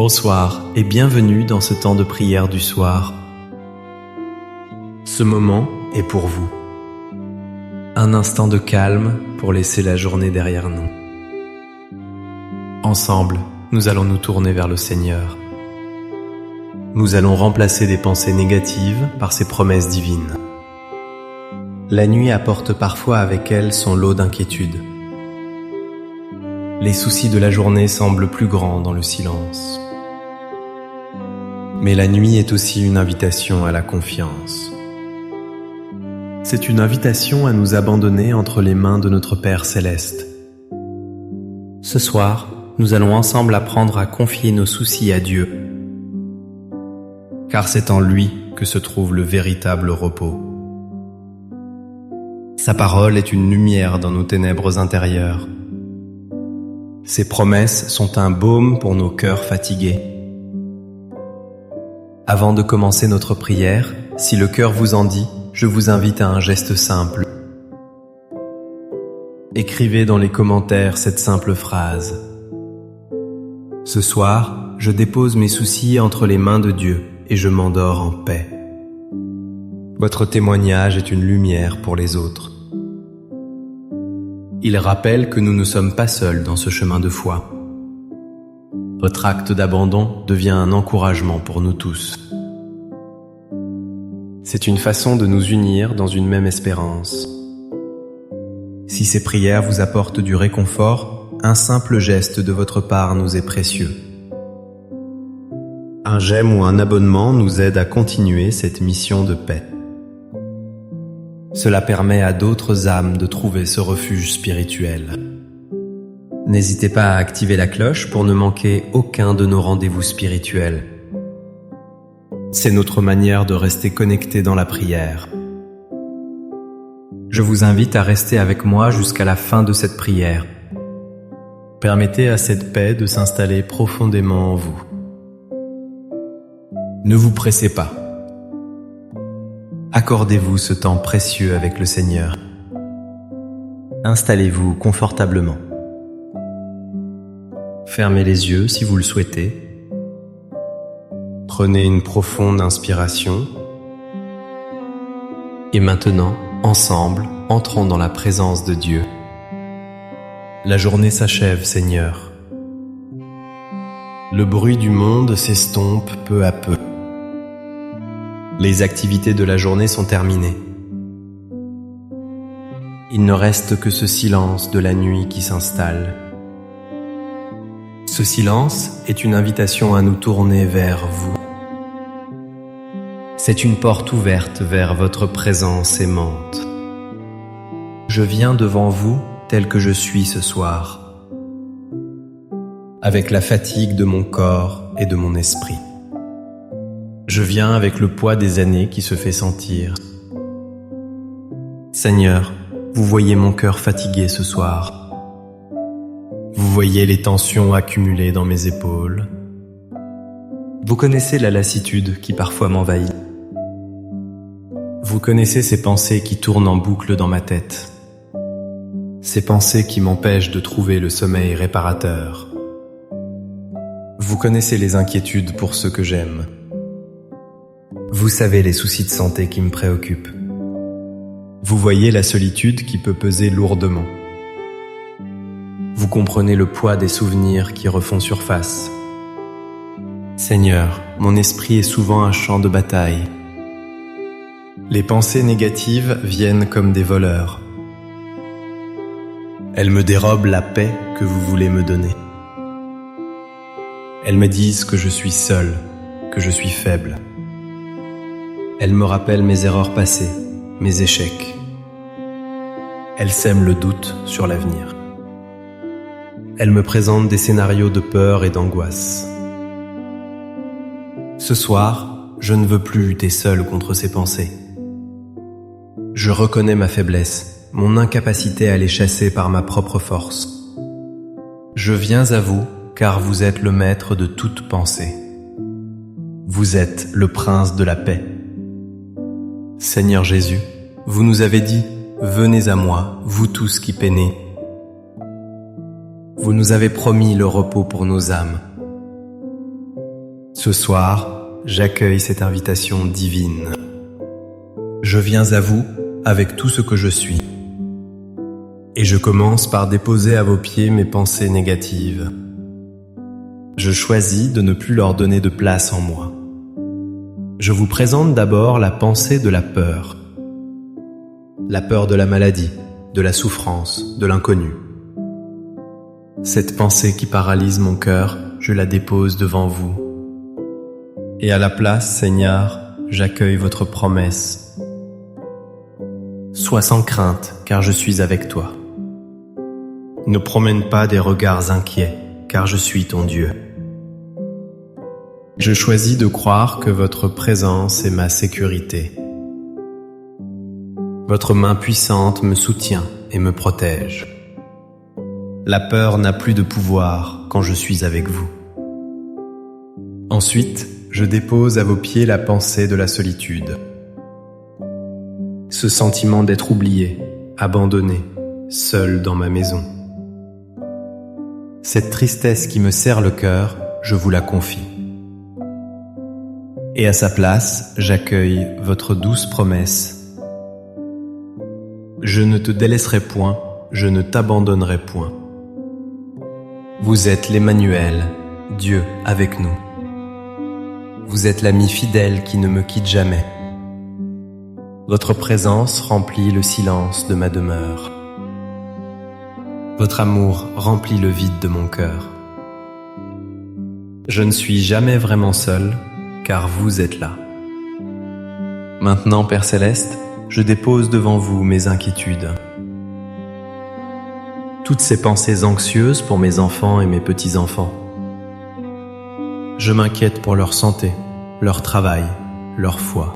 Bonsoir et bienvenue dans ce temps de prière du soir. Ce moment est pour vous. Un instant de calme pour laisser la journée derrière nous. Ensemble, nous allons nous tourner vers le Seigneur. Nous allons remplacer des pensées négatives par ses promesses divines. La nuit apporte parfois avec elle son lot d'inquiétudes. Les soucis de la journée semblent plus grands dans le silence. Mais la nuit est aussi une invitation à la confiance. C'est une invitation à nous abandonner entre les mains de notre Père Céleste. Ce soir, nous allons ensemble apprendre à confier nos soucis à Dieu, car c'est en lui que se trouve le véritable repos. Sa parole est une lumière dans nos ténèbres intérieures. Ses promesses sont un baume pour nos cœurs fatigués. Avant de commencer notre prière, si le cœur vous en dit, je vous invite à un geste simple. Écrivez dans les commentaires cette simple phrase. Ce soir, je dépose mes soucis entre les mains de Dieu et je m'endors en paix. Votre témoignage est une lumière pour les autres. Il rappelle que nous ne sommes pas seuls dans ce chemin de foi. Votre acte d'abandon devient un encouragement pour nous tous. C'est une façon de nous unir dans une même espérance. Si ces prières vous apportent du réconfort, un simple geste de votre part nous est précieux. Un j'aime ou un abonnement nous aide à continuer cette mission de paix. Cela permet à d'autres âmes de trouver ce refuge spirituel. N'hésitez pas à activer la cloche pour ne manquer aucun de nos rendez-vous spirituels. C'est notre manière de rester connectés dans la prière. Je vous invite à rester avec moi jusqu'à la fin de cette prière. Permettez à cette paix de s'installer profondément en vous. Ne vous pressez pas. Accordez-vous ce temps précieux avec le Seigneur. Installez-vous confortablement. Fermez les yeux si vous le souhaitez. Prenez une profonde inspiration. Et maintenant, ensemble, entrons dans la présence de Dieu. La journée s'achève, Seigneur. Le bruit du monde s'estompe peu à peu. Les activités de la journée sont terminées. Il ne reste que ce silence de la nuit qui s'installe. Ce silence est une invitation à nous tourner vers vous. C'est une porte ouverte vers votre présence aimante. Je viens devant vous tel que je suis ce soir, avec la fatigue de mon corps et de mon esprit. Je viens avec le poids des années qui se fait sentir. Seigneur, vous voyez mon cœur fatigué ce soir. Vous voyez les tensions accumulées dans mes épaules. Vous connaissez la lassitude qui parfois m'envahit. Vous connaissez ces pensées qui tournent en boucle dans ma tête. Ces pensées qui m'empêchent de trouver le sommeil réparateur. Vous connaissez les inquiétudes pour ceux que j'aime. Vous savez les soucis de santé qui me préoccupent. Vous voyez la solitude qui peut peser lourdement. Vous comprenez le poids des souvenirs qui refont surface. Seigneur, mon esprit est souvent un champ de bataille. Les pensées négatives viennent comme des voleurs. Elles me dérobent la paix que vous voulez me donner. Elles me disent que je suis seul, que je suis faible. Elles me rappellent mes erreurs passées, mes échecs. Elles sèment le doute sur l'avenir. Elles me présentent des scénarios de peur et d'angoisse. Ce soir, je ne veux plus lutter seul contre ces pensées. Je reconnais ma faiblesse, mon incapacité à les chasser par ma propre force. Je viens à vous car vous êtes le maître de toute pensée. Vous êtes le prince de la paix. Seigneur Jésus, vous nous avez dit « Venez à moi, vous tous qui peinez ». Vous nous avez promis le repos pour nos âmes. Ce soir, j'accueille cette invitation divine. Je viens à vous avec tout ce que je suis. Et je commence par déposer à vos pieds mes pensées négatives. Je choisis de ne plus leur donner de place en moi. Je vous présente d'abord la pensée de la peur. La peur de la maladie, de la souffrance, de l'inconnu. Cette pensée qui paralyse mon cœur, je la dépose devant vous. Et à la place, Seigneur, j'accueille votre promesse. Sois sans crainte, car je suis avec toi. Ne promène pas des regards inquiets, car je suis ton Dieu. Je choisis de croire que votre présence est ma sécurité. Votre main puissante me soutient et me protège. La peur n'a plus de pouvoir quand je suis avec vous. Ensuite, je dépose à vos pieds la pensée de la solitude. Ce sentiment d'être oublié, abandonné, seul dans ma maison. Cette tristesse qui me serre le cœur, je vous la confie. Et à sa place, j'accueille votre douce promesse. Je ne te délaisserai point, je ne t'abandonnerai point. Vous êtes l'Emmanuel, Dieu avec nous. Vous êtes l'ami fidèle qui ne me quitte jamais. Votre présence remplit le silence de ma demeure. Votre amour remplit le vide de mon cœur. Je ne suis jamais vraiment seul, car vous êtes là. Maintenant, Père Céleste, je dépose devant vous mes inquiétudes. Toutes ces pensées anxieuses pour mes enfants et mes petits-enfants. Je m'inquiète pour leur santé, leur travail, leur foi.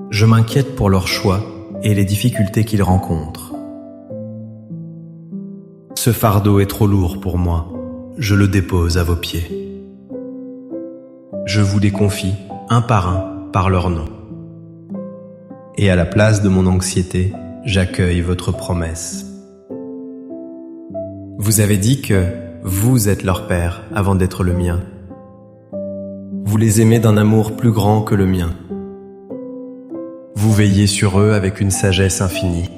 Je m'inquiète pour leurs choix et les difficultés qu'ils rencontrent. Ce fardeau est trop lourd pour moi, je le dépose à vos pieds. Je vous les confie, un par leur nom. Et à la place de mon anxiété, j'accueille votre promesse. Vous avez dit que vous êtes leur Père avant d'être le mien. Vous les aimez d'un amour plus grand que le mien. Vous veillez sur eux avec une sagesse infinie.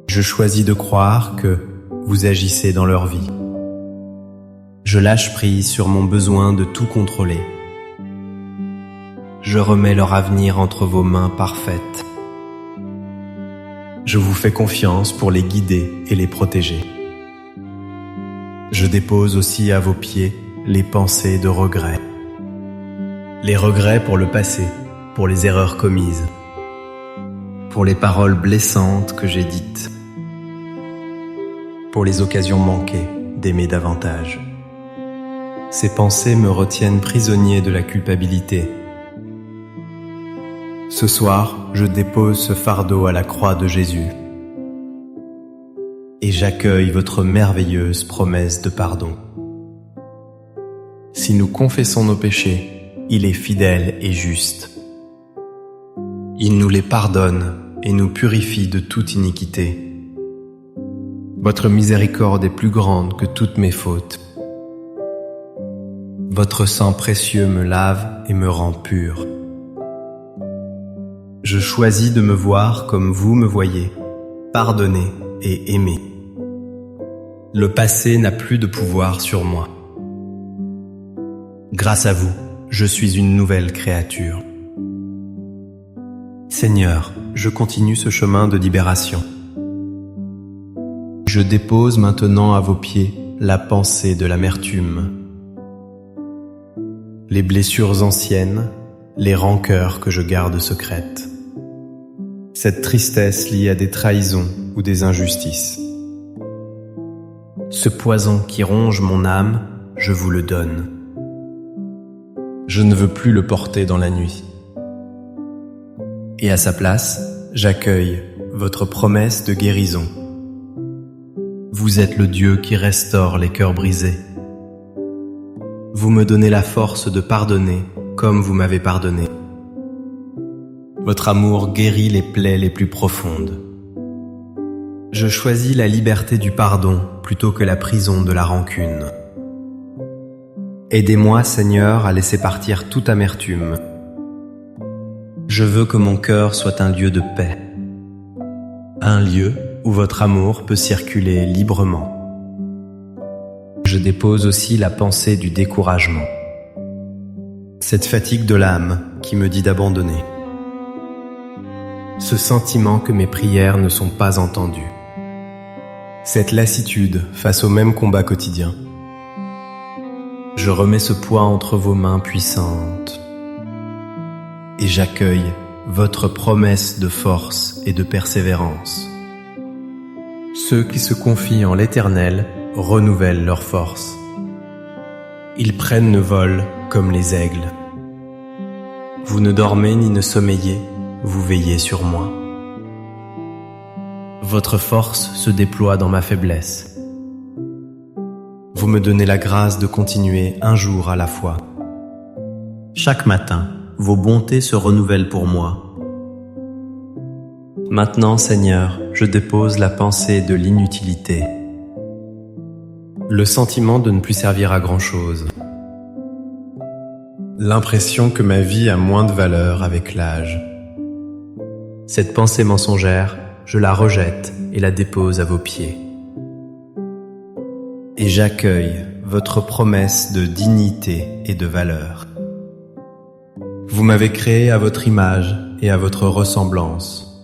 Je choisis de croire que vous agissez dans leur vie. Je lâche prise sur mon besoin de tout contrôler. Je remets leur avenir entre vos mains parfaites. Je vous fais confiance pour les guider et les protéger. Je dépose aussi à vos pieds les pensées de regret. Les regrets pour le passé, pour les erreurs commises, pour les paroles blessantes que j'ai dites, pour les occasions manquées d'aimer davantage. Ces pensées me retiennent prisonnier de la culpabilité. Ce soir, je dépose ce fardeau à la croix de Jésus et j'accueille votre merveilleuse promesse de pardon. Si nous confessons nos péchés, il est fidèle et juste. Il nous les pardonne et nous purifie de toute iniquité. Votre miséricorde est plus grande que toutes mes fautes. Votre sang précieux me lave et me rend pur. Je choisis de me voir comme vous me voyez, pardonner et aimer. Le passé n'a plus de pouvoir sur moi. Grâce à vous, je suis une nouvelle créature. Seigneur, je continue ce chemin de libération. Je dépose maintenant à vos pieds la pensée de l'amertume, les blessures anciennes, les rancœurs que je garde secrètes, cette tristesse liée à des trahisons ou des injustices. Ce poison qui ronge mon âme, je vous le donne. Je ne veux plus le porter dans la nuit. Et à sa place, j'accueille votre promesse de guérison. Vous êtes le Dieu qui restaure les cœurs brisés. Vous me donnez la force de pardonner comme vous m'avez pardonné. Votre amour guérit les plaies les plus profondes. Je choisis la liberté du pardon plutôt que la prison de la rancune. Aidez-moi, Seigneur, à laisser partir toute amertume. Je veux que mon cœur soit un lieu de paix, un lieu où votre amour peut circuler librement. Je dépose aussi la pensée du découragement, cette fatigue de l'âme qui me dit d'abandonner, ce sentiment que mes prières ne sont pas entendues, cette lassitude face au même combat quotidien. Je remets ce poids entre vos mains puissantes et j'accueille votre promesse de force et de persévérance. Ceux qui se confient en l'Éternel renouvellent leur force. Ils prennent le vol comme les aigles. Vous ne dormez ni ne sommeillez, vous veillez sur moi. Votre force se déploie dans ma faiblesse. Vous me donnez la grâce de continuer un jour à la fois. Chaque matin, vos bontés se renouvellent pour moi. Maintenant, Seigneur, je dépose la pensée de l'inutilité, le sentiment de ne plus servir à grand-chose, l'impression que ma vie a moins de valeur avec l'âge. Cette pensée mensongère, je la rejette et la dépose à vos pieds. Et j'accueille votre promesse de dignité et de valeur. Vous m'avez créé à votre image et à votre ressemblance.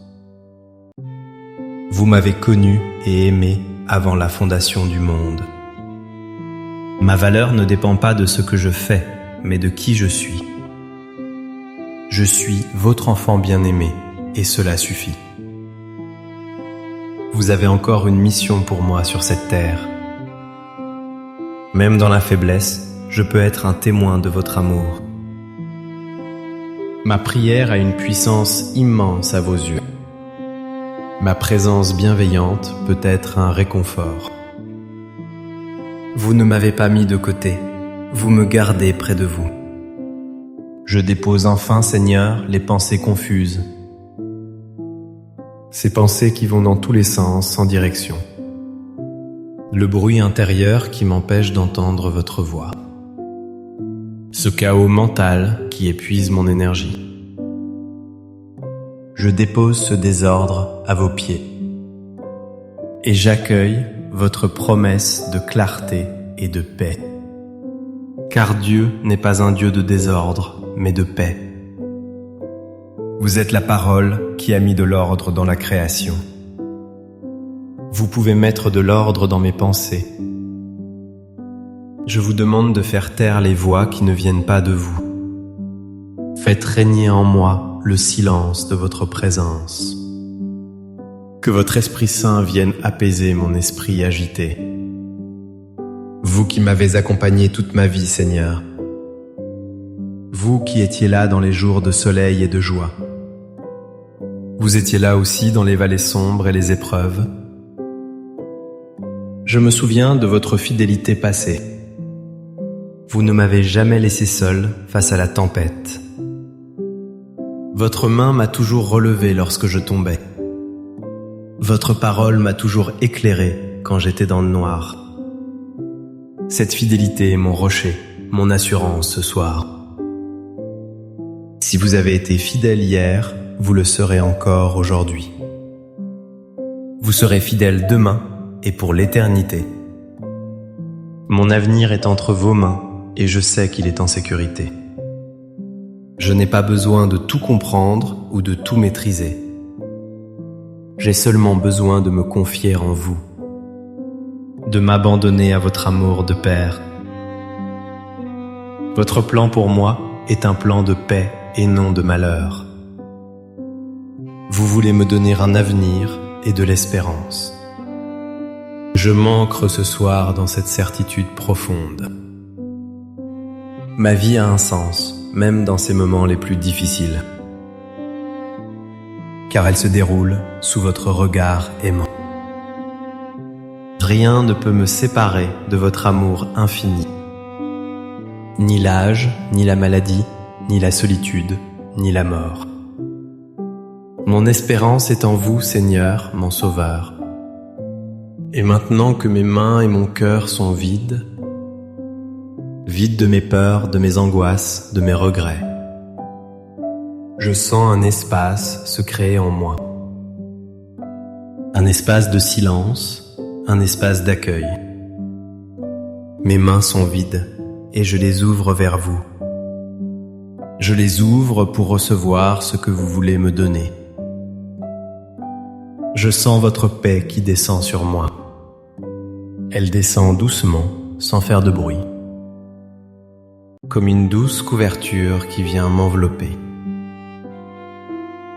Vous m'avez connu et aimé avant la fondation du monde. Ma valeur ne dépend pas de ce que je fais, mais de qui je suis. Je suis votre enfant bien-aimé, et cela suffit. Vous avez encore une mission pour moi sur cette terre. Même dans la faiblesse, je peux être un témoin de votre amour. Ma prière a une puissance immense à vos yeux. Ma présence bienveillante peut être un réconfort. Vous ne m'avez pas mis de côté, vous me gardez près de vous. Je dépose enfin, Seigneur, les pensées confuses. Ces pensées qui vont dans tous les sens, sans direction. Le bruit intérieur qui m'empêche d'entendre votre voix. Ce chaos mental qui épuise mon énergie. Je dépose ce désordre à vos pieds. Et j'accueille votre promesse de clarté et de paix. Car Dieu n'est pas un Dieu de désordre, mais de paix. Vous êtes la parole qui a mis de l'ordre dans la création. Vous pouvez mettre de l'ordre dans mes pensées. Je vous demande de faire taire les voix qui ne viennent pas de vous. Faites régner en moi le silence de votre présence. Que votre Esprit Saint vienne apaiser mon esprit agité. Vous qui m'avez accompagné toute ma vie, Seigneur. Vous qui étiez là dans les jours de soleil et de joie. Vous étiez là aussi dans les vallées sombres et les épreuves. Je me souviens de votre fidélité passée. Vous ne m'avez jamais laissé seul face à la tempête. Votre main m'a toujours relevé lorsque je tombais. Votre parole m'a toujours éclairé quand j'étais dans le noir. Cette fidélité est mon rocher, mon assurance ce soir. Si vous avez été fidèle hier, vous le serez encore aujourd'hui. Vous serez fidèle demain et pour l'éternité. Mon avenir est entre vos mains et je sais qu'il est en sécurité. Je n'ai pas besoin de tout comprendre ou de tout maîtriser. J'ai seulement besoin de me confier en vous, de m'abandonner à votre amour de Père. Votre plan pour moi est un plan de paix et non de malheur. Vous voulez me donner un avenir et de l'espérance. Je m'ancre ce soir dans cette certitude profonde. Ma vie a un sens, même dans ces moments les plus difficiles, car elle se déroule sous votre regard aimant. Rien ne peut me séparer de votre amour infini. Ni l'âge, ni la maladie, ni la solitude, ni la mort. Mon espérance est en vous, Seigneur, mon Sauveur. Et maintenant que mes mains et mon cœur sont vides, vide de mes peurs, de mes angoisses, de mes regrets. Je sens un espace se créer en moi. Un espace de silence, un espace d'accueil. Mes mains sont vides et je les ouvre vers vous. Je les ouvre pour recevoir ce que vous voulez me donner. Je sens votre paix qui descend sur moi. Elle descend doucement, sans faire de bruit, comme une douce couverture qui vient m'envelopper.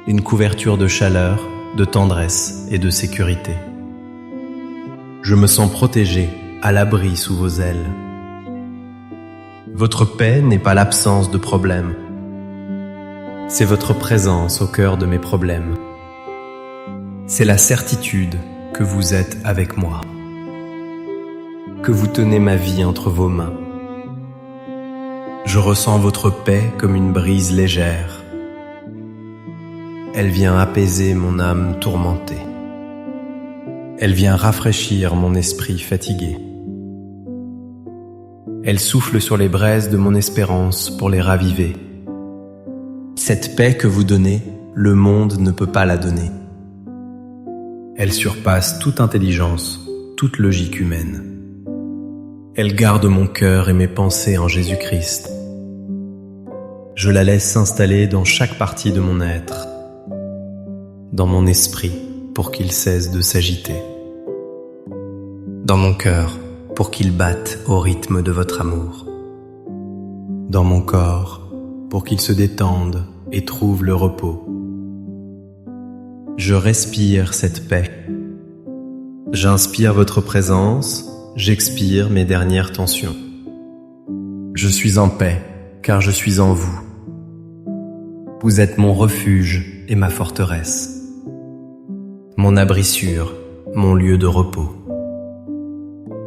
Une couverture de chaleur, de tendresse et de sécurité. Je me sens protégé, à l'abri sous vos ailes. Votre paix n'est pas l'absence de problèmes. C'est votre présence au cœur de mes problèmes. C'est la certitude que vous êtes avec moi, que vous tenez ma vie entre vos mains. Je ressens votre paix comme une brise légère. Elle vient apaiser mon âme tourmentée. Elle vient rafraîchir mon esprit fatigué. Elle souffle sur les braises de mon espérance pour les raviver. Cette paix que vous donnez, le monde ne peut pas la donner. Elle surpasse toute intelligence, toute logique humaine. Elle garde mon cœur et mes pensées en Jésus-Christ. Je la laisse s'installer dans chaque partie de mon être, dans mon esprit pour qu'il cesse de s'agiter, dans mon cœur pour qu'il batte au rythme de votre amour, dans mon corps pour qu'il se détende et trouve le repos. Je respire cette paix. J'inspire votre présence, j'expire mes dernières tensions. Je suis en paix, car je suis en vous. Vous êtes mon refuge et ma forteresse, mon abri sûr, mon lieu de repos.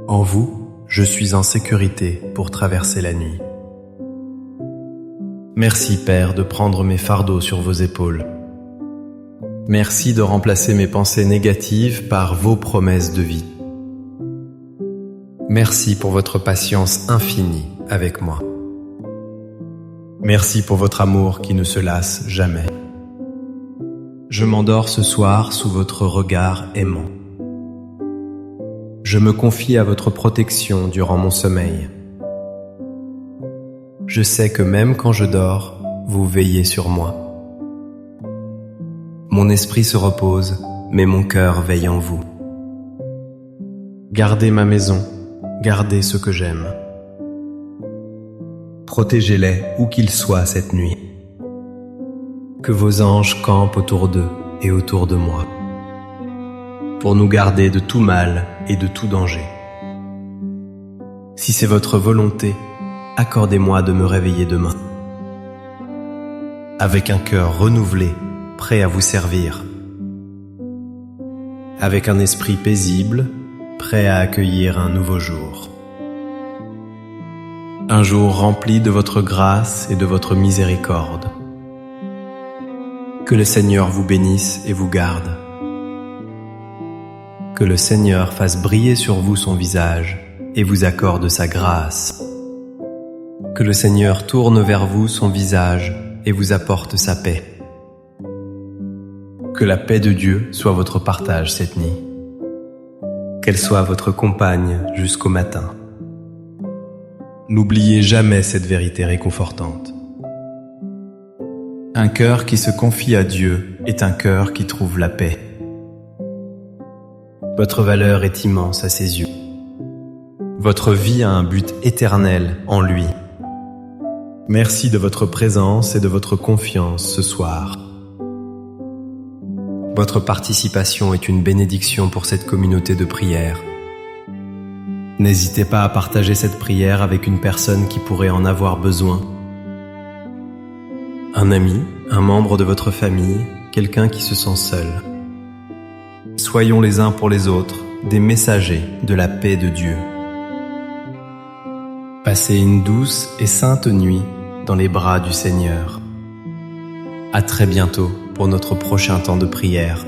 En vous, je suis en sécurité pour traverser la nuit. Merci, Père, de prendre mes fardeaux sur vos épaules. Merci de remplacer mes pensées négatives par vos promesses de vie. Merci pour votre patience infinie avec moi. Merci pour votre amour qui ne se lasse jamais. Je m'endors ce soir sous votre regard aimant. Je me confie à votre protection durant mon sommeil. Je sais que même quand je dors, vous veillez sur moi. Mon esprit se repose, mais mon cœur veille en vous. Gardez ma maison, gardez ce que j'aime. Protégez-les où qu'ils soient cette nuit. Que vos anges campent autour d'eux et autour de moi, pour nous garder de tout mal et de tout danger. Si c'est votre volonté, accordez-moi de me réveiller demain, avec un cœur renouvelé, prêt à vous servir, avec un esprit paisible, prêt à accueillir un nouveau jour. Un jour rempli de votre grâce et de votre miséricorde. Que le Seigneur vous bénisse et vous garde. Que le Seigneur fasse briller sur vous son visage et vous accorde sa grâce. Que le Seigneur tourne vers vous son visage et vous apporte sa paix. Que la paix de Dieu soit votre partage cette nuit. Qu'elle soit votre compagne jusqu'au matin. N'oubliez jamais cette vérité réconfortante. Un cœur qui se confie à Dieu est un cœur qui trouve la paix. Votre valeur est immense à ses yeux. Votre vie a un but éternel en lui. Merci de votre présence et de votre confiance ce soir. Votre participation est une bénédiction pour cette communauté de prière. N'hésitez pas à partager cette prière avec une personne qui pourrait en avoir besoin. Un ami, un membre de votre famille, quelqu'un qui se sent seul. Soyons les uns pour les autres des messagers de la paix de Dieu. Passez une douce et sainte nuit dans les bras du Seigneur. À très bientôt pour notre prochain temps de prière.